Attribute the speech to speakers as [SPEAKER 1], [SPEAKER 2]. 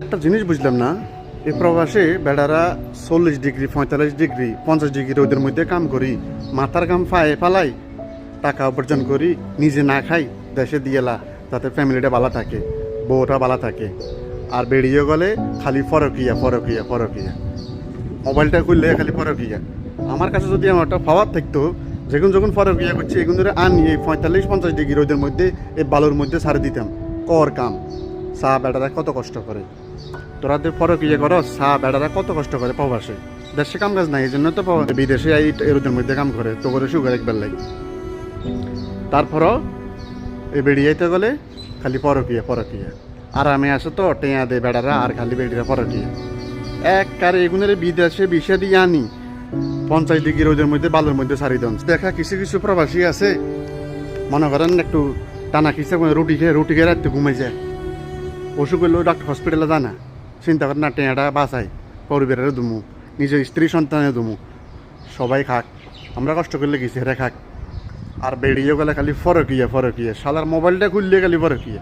[SPEAKER 1] একটা জিনিস বুঝলাম না, এই প্রবাসে বেড়ারা 40 ডিগ্রি 45 ডিগ্রি 50 ডিগ্রি রোদের মধ্যে কাম করি, মাথার কাম ফায়ে ফালাই, টাকা উপার্জন করি, নিজে না খাই, দেশে দিয়েলা যাতে ফ্যামিলিটা ভালো থাকে, বউটা ভালো থাকে। আর বেরিয়ে গেলে খালি ফরকিয়া ফরকিয়া ফরকিয়া, মোবাইলটা খুললে খালি ফরকিয়া। আমার কাছে যদি আমার একটা পাওয়ার থাকতো, যখন ফরকিয়া করছে এগুলো আনি এই 45-50 ডিগ্রি রোদের মধ্যে এই বালুর মধ্যে ছাড়ে দিতাম। কর কাম, চা বেড়ারা কত কষ্ট করে, তোরা তো ফরকিয়া করো, চা বেড়ারা কত কষ্ট করে প্রবাসে। দেশে কাম কাজ নাই, এই জন্য তো বিদেশে এই রোদের মধ্যে কাম করে, তো করে সুগার একবার লাগে। তারপরও এই বেরিয়াইতে গেলে খালি পরকিয়া পরকিয়া, আরামে আসে তো টেঁয়া দে বেড়ারা, আর খালি বেড়িরা পরকিয়া। এক কারে এগুনের বিদেশে বিষে দিয়ে আনি 50 ডিগ্রি রোদের মধ্যে বালুর মধ্যে সারি দেন। দেখা কিছু কিছু প্রবাসী আছে, মনে করেন একটু টানা খিসে রুটি খেয়ে রাত্রে ঘুমে যায়, অসুখ হলেও ডাক্তার হসপিটালে যায় না, চিন্তা করেন না টেঁয়াটা বাঁচাই, পরিবারের দুমু, নিজের স্ত্রী সন্তানের দুমু, সবাই খাক, আমরা কষ্ট করলে গেছি হেরে খাক। আর বেরিয়ে গেলে খালি ফরকিয়া ফরকিয়া, শালার মোবাইলটা খুললে খালি ফরকিয়া।